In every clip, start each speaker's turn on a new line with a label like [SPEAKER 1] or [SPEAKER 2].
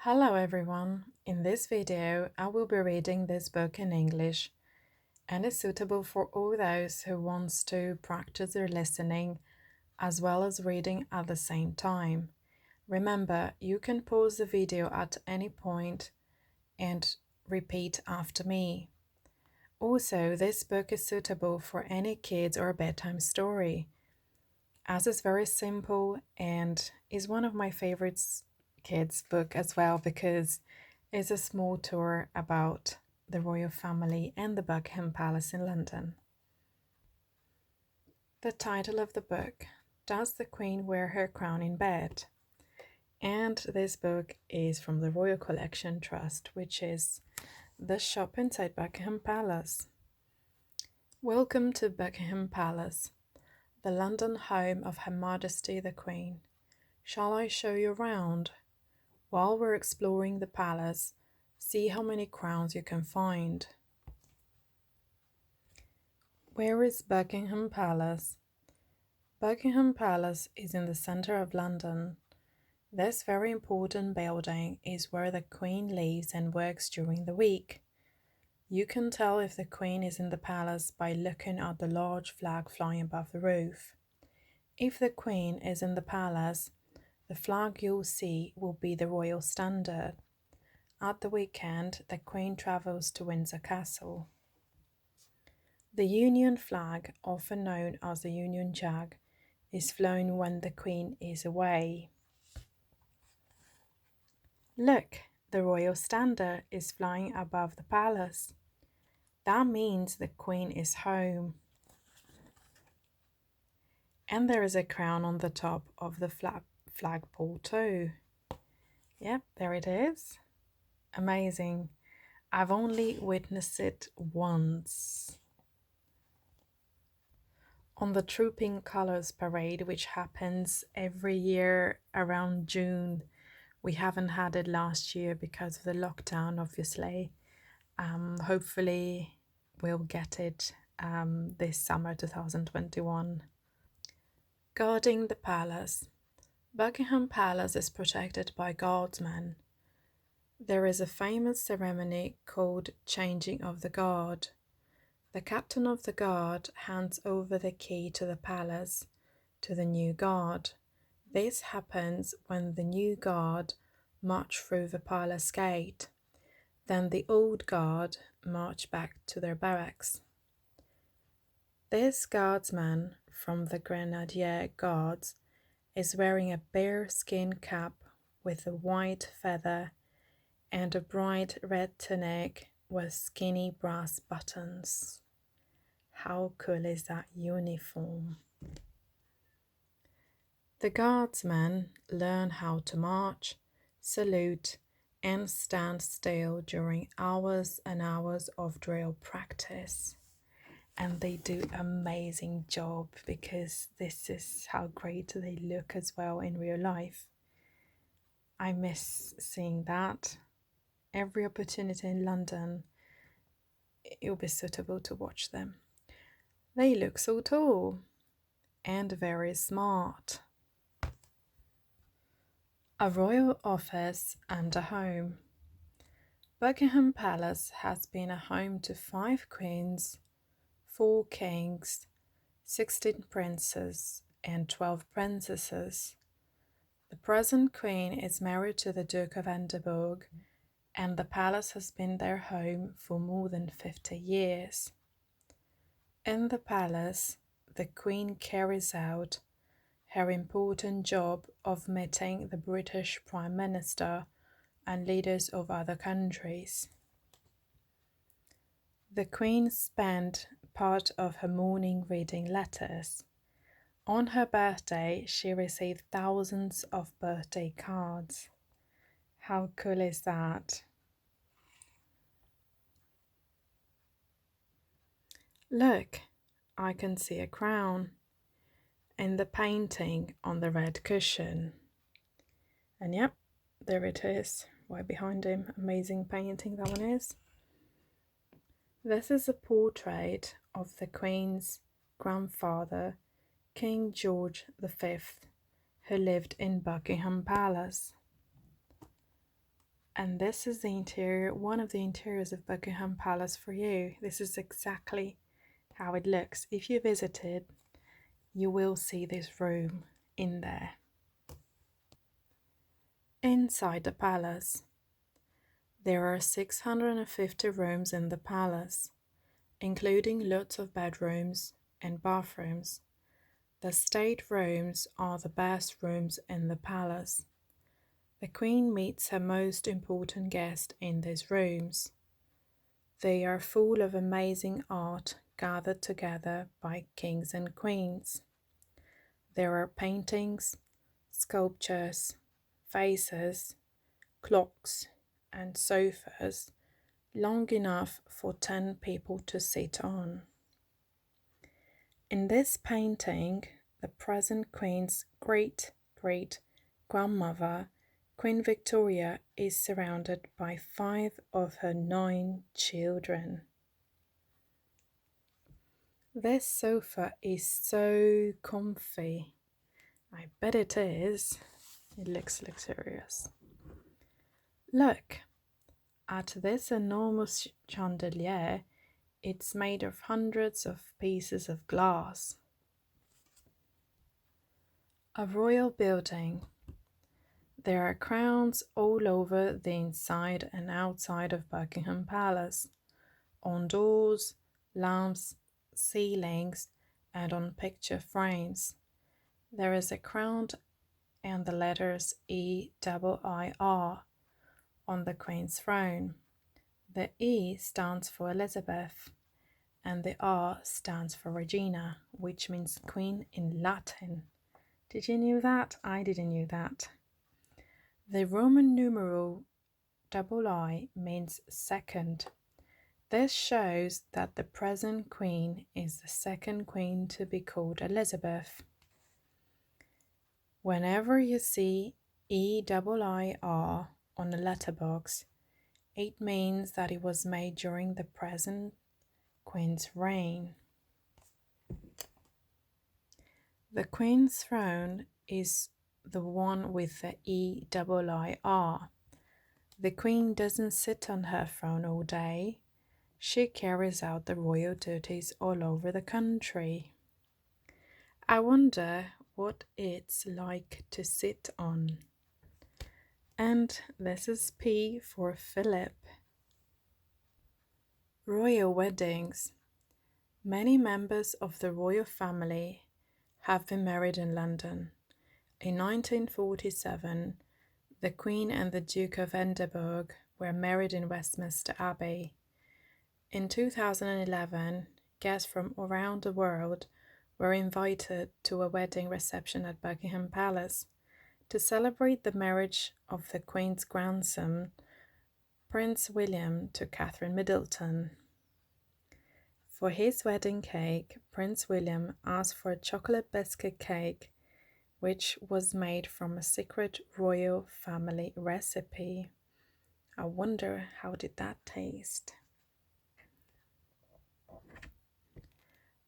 [SPEAKER 1] Hello everyone, in this video I will be reading this book in English and it's suitable for all those who wants to practice their listening as well as reading at the same time. Remember, you can pause the video at any point and repeat after me. Also, this book is suitable for any kids or bedtime story, as it's very simple and is one of my favorites kids book as well because it's a small tour about the royal family and the Buckingham Palace in London. The title of the book, Does the Queen Wear Her Crown in Bed? And this book is from the Royal Collection Trust, which is the shop inside Buckingham Palace. Welcome to Buckingham Palace, the London home of Her Majesty the Queen. Shall I show you around? While we're exploring the palace, see how many crowns you can find. Where is Buckingham Palace? Buckingham Palace is in the centre of London. This very important building is where the Queen lives and works during the week. You can tell if the Queen is in the palace by looking at the large flag flying above the roof. If the Queen is in the palace, the flag you'll see will be the royal standard. At the weekend, the Queen travels to Windsor Castle. The Union flag, often known as the Union Jack, is flown when the Queen is away. Look, the royal standard is flying above the palace. That means the Queen is home. And there is a crown on the top of the flagpole too. Yep, there it is. Amazing. I've only witnessed it once. On the Trooping Colours Parade, which happens every year around June. We haven't had it last year because of the lockdown, obviously. Hopefully we'll get it this summer 2021. Guarding the Palace. Buckingham Palace is protected by Guardsmen. There is a famous ceremony called Changing of the Guard. The captain of the guard hands over the key to the palace to the new guard. This happens when the new guard march through the palace gate. Then the old guard march back to their barracks. This guardsman from the Grenadier Guards is wearing a bearskin cap with a white feather and a bright red tunic with skinny brass buttons. How cool is that uniform? The guardsmen learn how to march, salute, and stand still during hours and hours of drill practice. And they do an amazing job because this is how great they look as well in real life. I miss seeing that. Every opportunity in London, it will be suitable to watch them. They look so tall and very smart. A royal office and a home. Buckingham Palace has been a home to 5 queens, 4 kings, 16 princes, and 12 princesses. The present queen is married to the Duke of Edinburgh, and the palace has been their home for more than 50 years. In the palace, the Queen carries out her important job of meeting the British Prime Minister and leaders of other countries. The Queen spent part of her morning reading letters. On her birthday, she received thousands of birthday cards. How cool is that? Look, I can see a crown in the painting on the red cushion. And yep, there it is, right behind him. Amazing painting that one is. This is a portrait of the Queen's grandfather, King George V, who lived in Buckingham Palace. And this is the interior, one of the interiors of Buckingham Palace for you. This is exactly how it looks. If you visit it, you will see this room in there. Inside the palace, there are 650 rooms in the palace, including lots of bedrooms and bathrooms. The state rooms are the best rooms in the palace. The Queen meets her most important guest in these rooms. They are full of amazing art gathered together by kings and queens. There are paintings, sculptures, vases, clocks, and sofas long enough for 10 people to sit on. In this painting, the present Queen's great-great-grandmother, Queen Victoria, is surrounded by 5 of her 9 children. This sofa is so comfy. I bet it is. It looks luxurious. Look at this enormous chandelier. It's made of hundreds of pieces of glass. A royal building. There are crowns all over the inside and outside of Buckingham Palace, on doors, lamps, ceilings, and on picture frames. There is a crown and the letters EIIR on the Queen's throne. The E stands for Elizabeth, and the R stands for Regina, which means Queen in Latin. Did you know that? I didn't know that. The Roman numeral II means second. This shows that the present Queen is the second Queen to be called Elizabeth. Whenever you see EIIR on a letterbox, it means that it was made during the present Queen's reign. The Queen's throne is the one with the EIIR. The Queen doesn't sit on her throne all day. She carries out the royal duties all over the country. I wonder what it's like to sit on. And this is P for Philip. Royal weddings. Many members of the royal family have been married in London. In 1947, the Queen and the Duke of Edinburgh were married in Westminster Abbey. In 2011, guests from around the world were invited to a wedding reception at Buckingham Palace to celebrate the marriage of the Queen's grandson, Prince William, to Catherine Middleton. For his wedding cake, Prince William asked for a chocolate biscuit cake, which was made from a secret royal family recipe. I wonder how did that taste?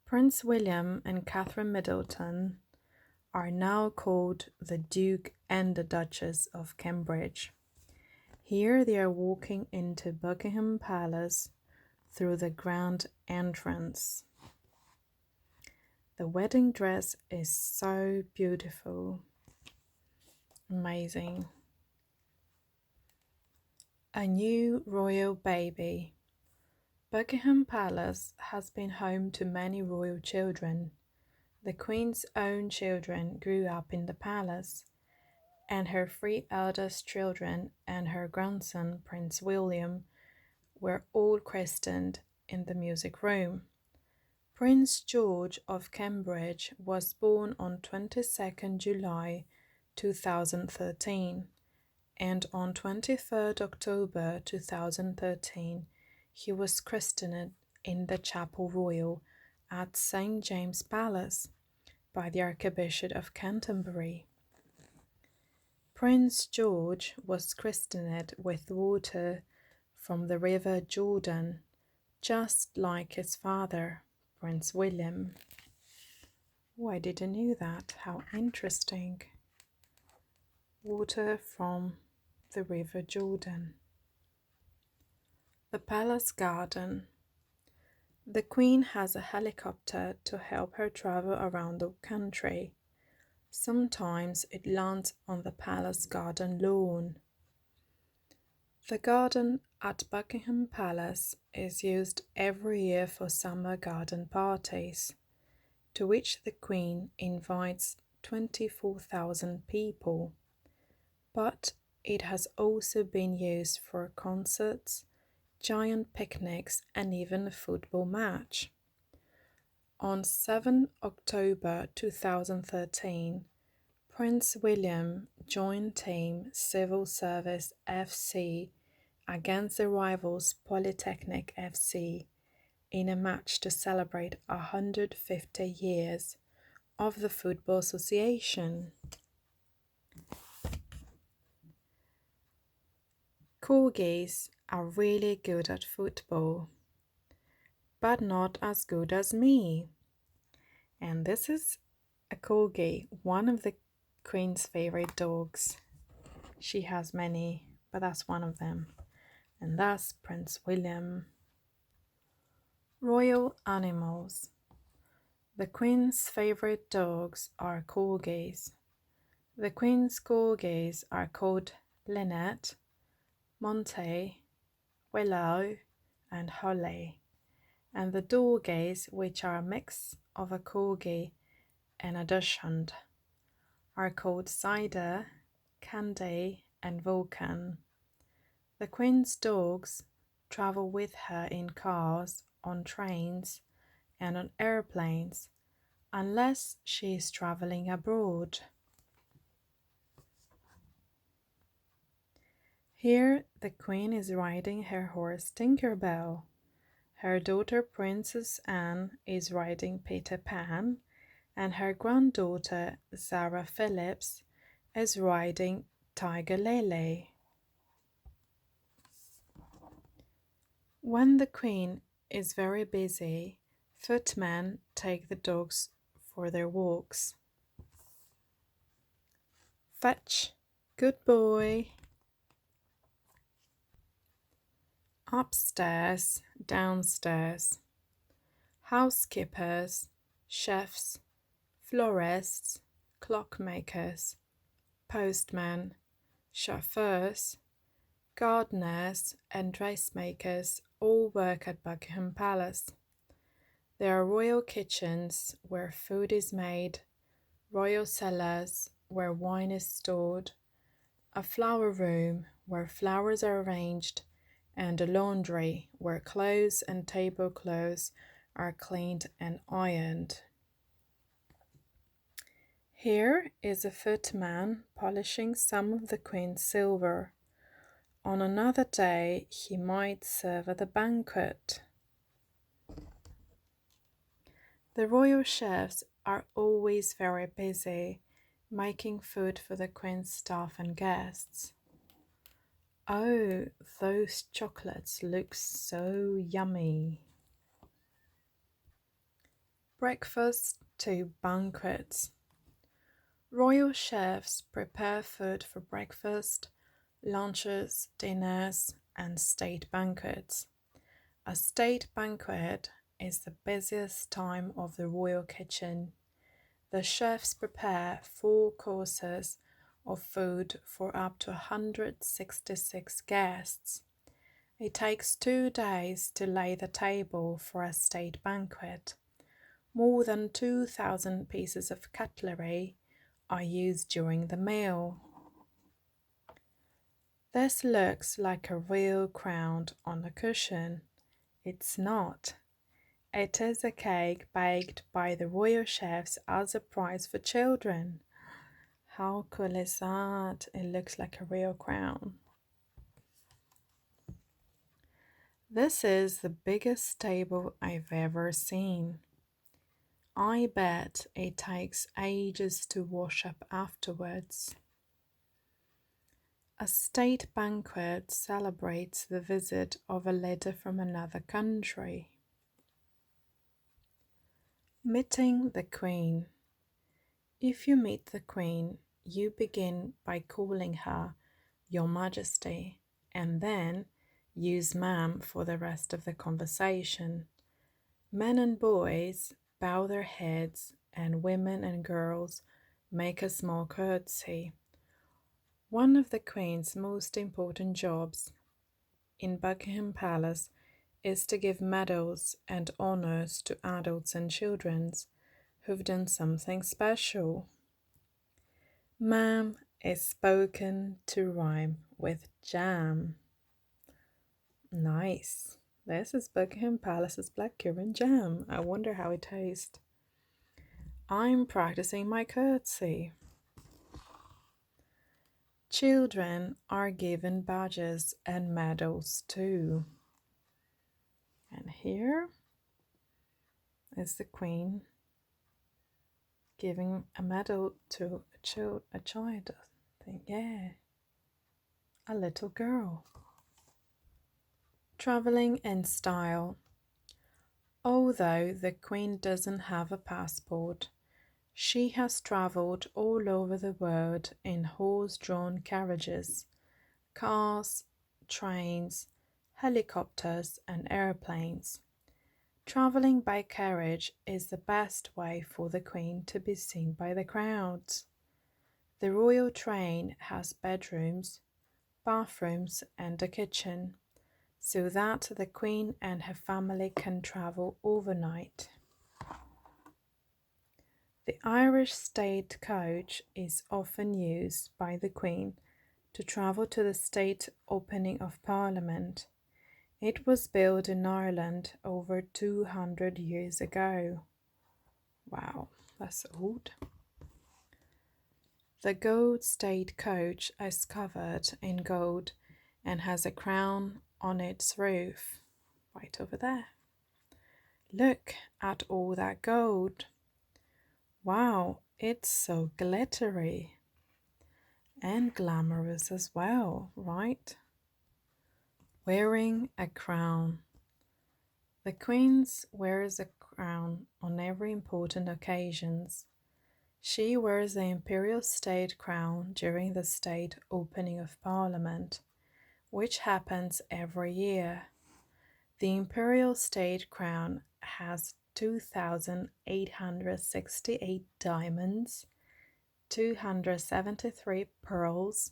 [SPEAKER 1] Prince William and Catherine Middleton are now called the Duke and the Duchess of Cambridge. Here they are walking into Buckingham Palace through the grand entrance. The wedding dress is so beautiful. Amazing. A new royal baby. Buckingham Palace has been home to many royal children. The Queen's own children grew up in the palace, and her 3 eldest children and her grandson, Prince William, were all christened in the music room. Prince George of Cambridge was born on 22nd July 2013, and on 23rd October 2013 he was christened in the Chapel Royal at St. James Palace by the Archbishop of Canterbury. Prince George was christened with water from the River Jordan, just like his father, Prince William. Oh, I didn't know that. How interesting. Water from the River Jordan. The palace garden. The Queen has a helicopter to help her travel around the country. Sometimes it lands on the palace garden lawn. The garden at Buckingham Palace is used every year for summer garden parties, to which the Queen invites 24,000 people. But it has also been used for concerts, giant picnics, and even a football match. On 7 October 2013, Prince William joined Team Civil Service FC against the rivals Polytechnic FC in a match to celebrate 150 years of the Football Association. Corgis are really good at football, but not as good as me. And this is a corgi, one of the Queen's favorite dogs. She has many, but that's one of them. And that's Prince William. Royal animals. The Queen's favorite dogs are corgis. The Queen's corgis are called Lynette, Monty, Willow, and Holly. And the dorgies, which are a mix of a corgi and a dachshund, are called Cider, Candy, and Vulcan. The Queen's dogs travel with her in cars, on trains, and on airplanes, unless she is traveling abroad. Here, the Queen is riding her horse Tinkerbell. Her daughter Princess Anne is riding Peter Pan, and her granddaughter Zara Phillips is riding Tiger Lily. When the Queen is very busy, footmen take the dogs for their walks. Fetch, good boy. Upstairs, downstairs. Housekeepers, chefs, florists, clockmakers, postmen, chauffeurs, gardeners, and dressmakers all work at Buckingham Palace. There are royal kitchens where food is made, royal cellars where wine is stored, a flower room where flowers are arranged, and a laundry where clothes and tablecloths are cleaned and ironed. Here is a footman polishing some of the Queen's silver. On another day, he might serve at a banquet. The royal chefs are always very busy making food for the Queen's staff and guests. Oh, those chocolates look so yummy. Breakfast to banquets. Royal chefs prepare food for breakfast, lunches, dinners, and state banquets. A state banquet is the busiest time of the royal kitchen. The chefs prepare 4 courses of food for up to 166 guests. It takes 2 days to lay the table for a state banquet. More than 2,000 pieces of cutlery are used during the meal. This looks like a real crown on a cushion. It's not. It is a cake baked by the royal chefs as a prize for children. How cool is that? It looks like a real crown. This is the biggest table I've ever seen. I bet it takes ages to wash up afterwards. A state banquet celebrates the visit of a leader from another country. Meeting the Queen. If you meet the Queen, you begin by calling her Your Majesty, and then Use ma'am for the rest of the conversation. Men and boys bow their heads, and women and girls make a small curtsy. One of the Queen's most important jobs in Buckingham Palace is to give medals and honours to adults and children who've done something special. Ma'am is spoken to rhyme with jam. Nice. This is Buckingham Palace's blackcurrant jam. I wonder how it tastes. I'm practicing my curtsy. Children are given badges and medals too. And here is the Queen giving a medal to a child, I think, yeah, a little girl. Travelling in style. Although the Queen doesn't have a passport, she has travelled all over the world in horse-drawn carriages, cars, trains, helicopters and airplanes. Travelling by carriage is the best way for the Queen to be seen by the crowds. The royal train has bedrooms, bathrooms and a kitchen, so that the Queen and her family can travel overnight. The Irish state coach is often used by the Queen to travel to the state opening of Parliament. It was built in Ireland over 200 years ago. Wow, that's old. The gold state coach is covered in gold and has a crown on its roof, right over there. Look at all that gold. Wow, it's so glittery and glamorous as well, right? Wearing a crown. The Queen wears a crown on every important occasions. She wears the imperial state crown during the state opening of Parliament, which happens every year. The imperial state crown has 2,868 diamonds, 273 pearls,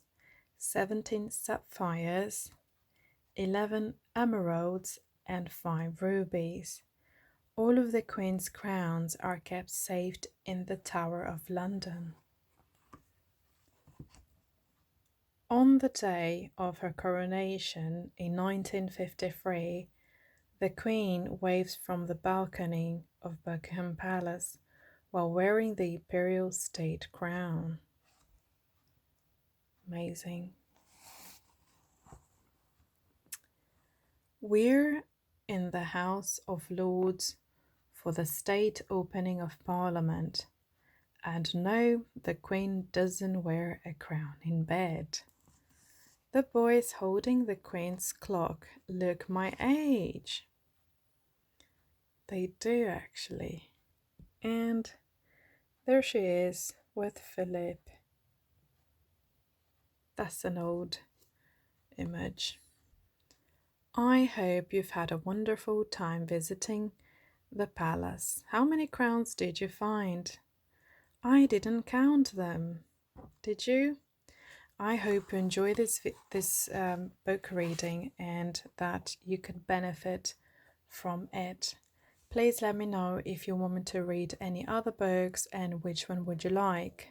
[SPEAKER 1] 17 sapphires, 11 emeralds, and 5 rubies. All of the Queen's crowns are kept safe in the Tower of London. On the day of her coronation in 1953, the Queen waves from the balcony of Buckingham Palace while wearing the imperial state crown. Amazing. We're in the House of Lords for the state opening of Parliament, and no, the Queen doesn't wear a crown in bed. The boys holding the Queen's clock look my age. They do actually. And there she is with Philip. That's an old image. I hope you've had a wonderful time visiting the palace. How many crowns did you find? I didn't count them. Did you? I hope you enjoy this book reading and that you could benefit from it. Please let me know if you want me to read any other books and which one would you like.